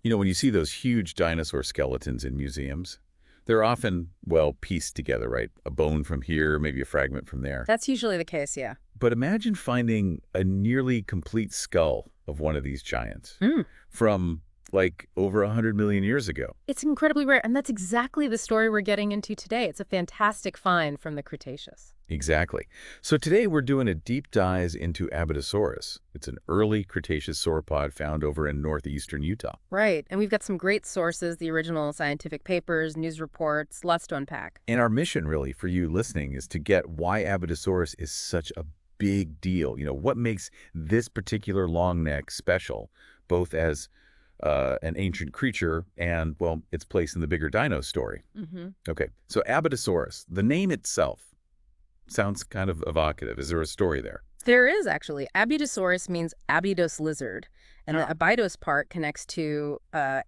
You know, when you see those huge dinosaur skeletons in museums, they're often, well, pieced together, right? A bone from here, maybe a fragment from there. That's usually the case, yeah. But imagine finding a nearly complete skull of one of these giants Mm. from, like, over 100 million years ago. It's incredibly rare, and that's exactly the story we're getting into today. It's a fantastic find from the Cretaceous. Exactly. So today we're doing a deep dive into Abydosaurus. It's an early Cretaceous sauropod found over in northeastern Utah. Right, and we've got some great sources, the original scientific papers, news reports, lots to unpack. And our mission, really, for you listening is to get why Abydosaurus is such a big deal. You know, what makes this particular long neck special, both as an ancient creature and, well, its place in the bigger dino story. Okay, so Abydosaurus, the name itself sounds kind of evocative. Is there a story there? There is, actually. Abydosaurus means Abydos lizard, and the Abydos part connects to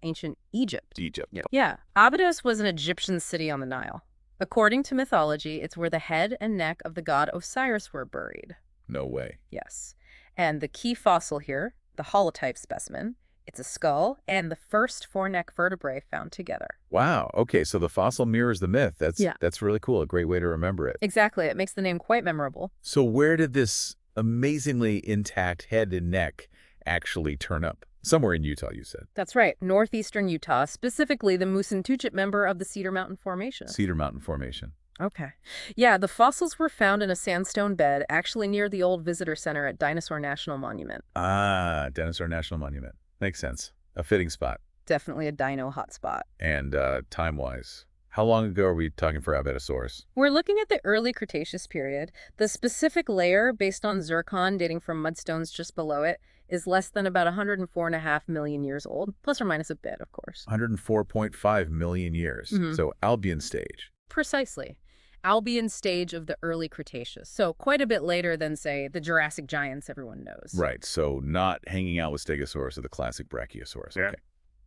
ancient Egypt. Egypt. Yeah. Yeah, Abydos was an Egyptian city on the Nile. According to mythology, it's where the head and neck of the god Osiris were buried. No way. Yes. And the key fossil here, the holotype specimen, it's a skull and the first four-neck vertebrae found together. Wow. Okay, so the fossil mirrors the myth. That's really cool. A great way to remember it. Exactly. It makes the name quite memorable. So where did this amazingly intact head and neck actually turn up? Somewhere in Utah, you said. That's right. Northeastern Utah, specifically the Moosintuchit member of the Cedar Mountain Formation. Cedar Mountain Formation. Okay. Yeah, the fossils were found in a sandstone bed, actually near the old visitor center at Dinosaur National Monument. Ah, Dinosaur National Monument. Makes sense. A fitting spot. Definitely a dino hotspot. And time-wise, how long ago are we talking for Abydosaurus? We're looking at the early Cretaceous period. The specific layer, based on zircon dating from mudstones just below it, is less than about 104.5 million years old, plus or minus a bit, of course. 104.5 million years. So Albion stage. Precisely. Albion stage of the early Cretaceous. So quite a bit later than, say, the Jurassic giants everyone knows. Right, so not hanging out with Stegosaurus or the classic Brachiosaurus. Yeah. Okay.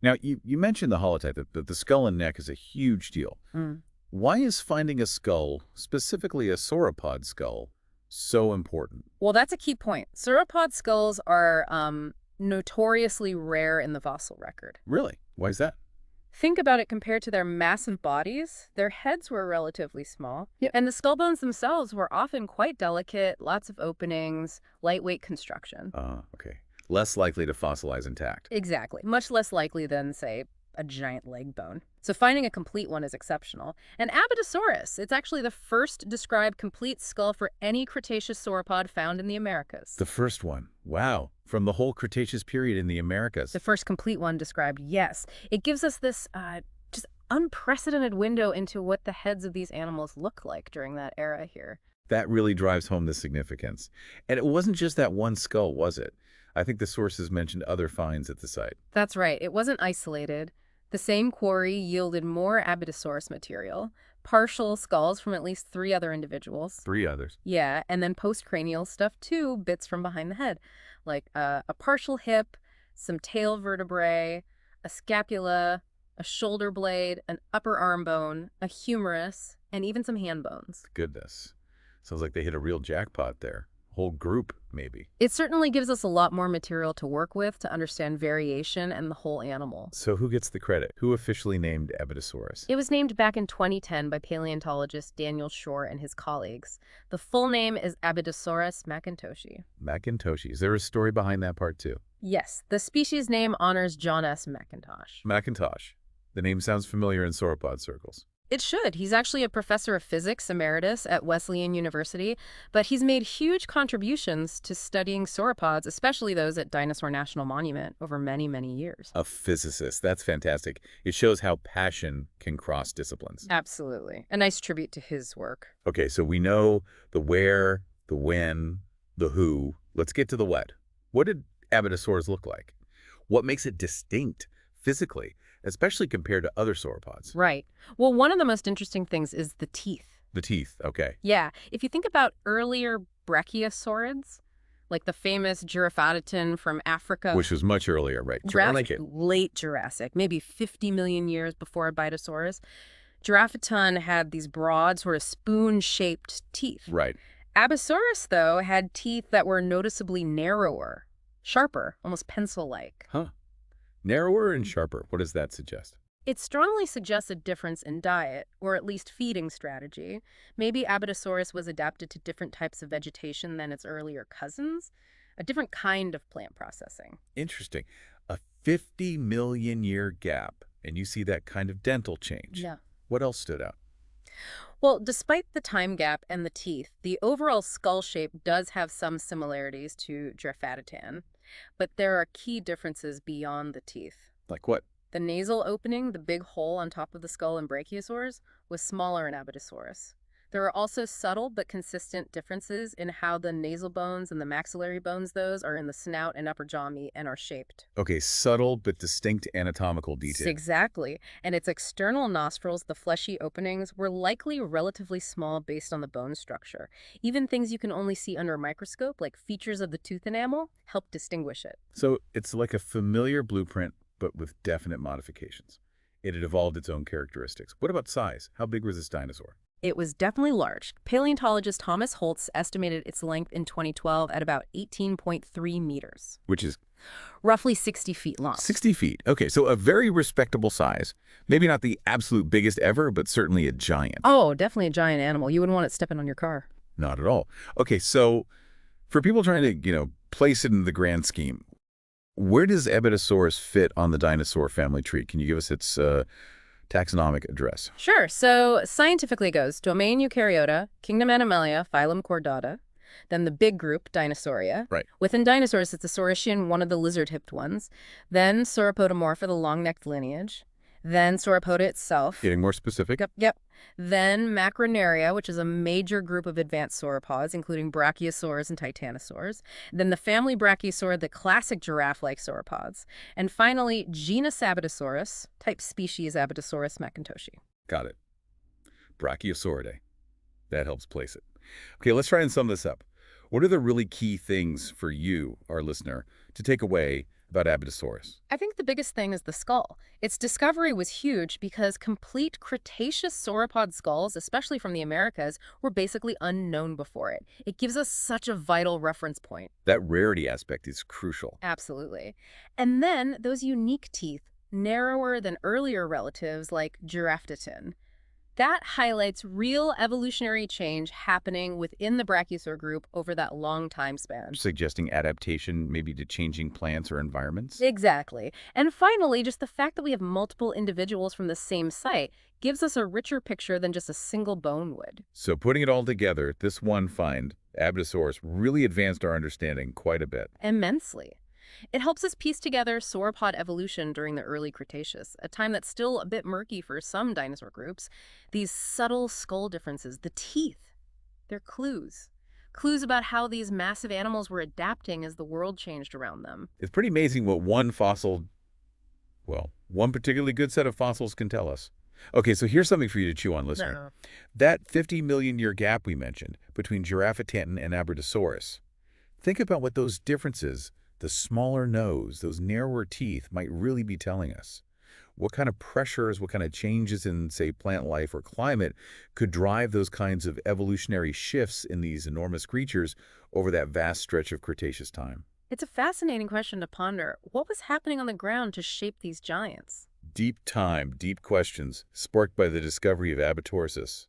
Now, you mentioned the holotype, that the skull and neck is a huge deal. Why is finding a skull, specifically a sauropod skull, so important? Well, that's a key point. Sauropod skulls are notoriously rare in the fossil record. Really? Why is that? Think about it compared to their massive bodies. Their heads were relatively small, and the skull bones themselves were often quite delicate, lots of openings, lightweight construction. Okay. Less likely to fossilize intact. Exactly. Much less likely than, say, a giant leg bone. So finding a complete one is exceptional. And Abydosaurus, it's actually the first described complete skull for any Cretaceous sauropod found in the Americas. The first one. Wow. From the whole Cretaceous period in the Americas. The first complete one described, yes. It gives us this just unprecedented window into what the heads of these animals look like during that era here. That really drives home the significance. And it wasn't just that one skull, was it? I think the sources mentioned other finds at the site. That's right. It wasn't isolated. The same quarry yielded more Abydosaurus material, partial skulls from at least 3 other individuals. 3 others. Yeah, and then postcranial stuff too, bits from behind the head, like a partial hip, some tail vertebrae, a scapula, a shoulder blade, an upper arm bone, a humerus, and even some hand bones. Goodness. Sounds like they hit a real jackpot there. Whole group, maybe. It certainly gives us a lot more material to work with to understand variation and the whole animal. So who gets the credit? Who officially named Abydosaurus? It was named back in 2010 by paleontologist Daniel Shore and his colleagues. The full name is Abydosaurus mackintoshi. Mackintoshi. Is there a story behind that part too? Yes, the species name honors John S. McIntosh. Mackintosh. The name sounds familiar in sauropod circles. It should. He's actually a professor of physics emeritus at Wesleyan University, but he's made huge contributions to studying sauropods, especially those at Dinosaur National Monument, over many, many years. A physicist. That's fantastic. It shows how passion can cross disciplines. Absolutely. A nice tribute to his work. Okay, so we know the where, the when, the who. Let's get to the what. What did Abydosaurus look like? What makes it distinct physically, especially compared to other sauropods? Right. Well, one of the most interesting things is the teeth. The teeth, okay. Yeah. If you think about earlier brachiosaurids, like the famous Giraffatitan from Africa. Which was much earlier, right? Late Jurassic, maybe 50 million years before Abydosaurus. Giraffatitan had these broad, sort of spoon-shaped teeth. Right. Abydosaurus, though, had teeth that were noticeably narrower, sharper, almost pencil-like. Huh. Narrower and sharper. What does that suggest? It strongly suggests a difference in diet, or at least feeding strategy. Maybe Abydosaurus was adapted to different types of vegetation than its earlier cousins, a different kind of plant processing. Interesting. A 50 million year gap, and you see that kind of dental change. Yeah. What else stood out? Well, despite the time gap and the teeth, the overall skull shape does have some similarities to Giraffatitan, but there are key differences beyond the teeth. Like what? The nasal opening, the big hole on top of the skull in Brachiosaurs, was smaller in Abydosaurus. There are also subtle but consistent differences in how the nasal bones and the maxillary bones, those are in the snout and upper jaw meat and are shaped. Okay, subtle but distinct anatomical detail. Exactly. And its external nostrils, the fleshy openings, were likely relatively small based on the bone structure. Even things you can only see under a microscope, like features of the tooth enamel, help distinguish it. So it's like a familiar blueprint, but with definite modifications. It had evolved its own characteristics. What about size? How big was this dinosaur? It was definitely large. Paleontologist Thomas Holtz estimated its length in 2012 at about 18.3 meters, Which is roughly 60 feet long. 60 feet. Okay, so a very respectable size. Maybe not the absolute biggest ever, but certainly a giant. Oh, definitely a giant animal. You wouldn't want it stepping on your car. Not at all. Okay, so for people trying to, place it in the grand scheme, where does Abydosaurus fit on the dinosaur family tree? Can you give us its taxonomic address? Sure. So scientifically it goes domain Eukaryota, kingdom Animalia, phylum Chordata, then the big group Dinosauria. Right. Within dinosaurs, it's the Saurischian, one of the lizard-hipped ones. Then Sauropodomorpha, the long-necked lineage. Then Sauropoda itself. Getting more specific. Yep. Then Macronaria, which is a major group of advanced sauropods, including Brachiosaurs and Titanosaurs. Then the family Brachiosaur, the classic giraffe-like sauropods. And finally, genus Abydosaurus, type species Abydosaurus mackintoshi. Got it. Brachiosauridae. That helps place it. Okay, let's try and sum this up. What are the really key things for you, our listener, to take away about Abydosaurus? I think the biggest thing is the skull. Its discovery was huge because complete Cretaceous sauropod skulls, especially from the Americas, were basically unknown before it. It gives us such a vital reference point. That rarity aspect is crucial. Absolutely. And then those unique teeth, narrower than earlier relatives like Giraffatitan. That highlights real evolutionary change happening within the Brachiosaur group over that long time span. Suggesting adaptation maybe to changing plants or environments? Exactly. And finally, just the fact that we have multiple individuals from the same site gives us a richer picture than just a single bone would. So putting it all together, this one find, Abydosaurus, really advanced our understanding quite a bit. Immensely. It helps us piece together sauropod evolution during the early Cretaceous, a time that's still a bit murky for some dinosaur groups. These subtle skull differences, the teeth, they're clues. Clues about how these massive animals were adapting as the world changed around them. It's pretty amazing what one particularly good set of fossils can tell us. Okay, so here's something for you to chew on, listener. No. That 50 million year gap we mentioned between Giraffatitan and Abydosaurus. Think about what those differences, the smaller nose, those narrower teeth, might really be telling us. What kind of pressures, what kind of changes in, say, plant life or climate could drive those kinds of evolutionary shifts in these enormous creatures over that vast stretch of Cretaceous time? It's a fascinating question to ponder. What was happening on the ground to shape these giants? Deep time, deep questions, sparked by the discovery of Abydosaurus.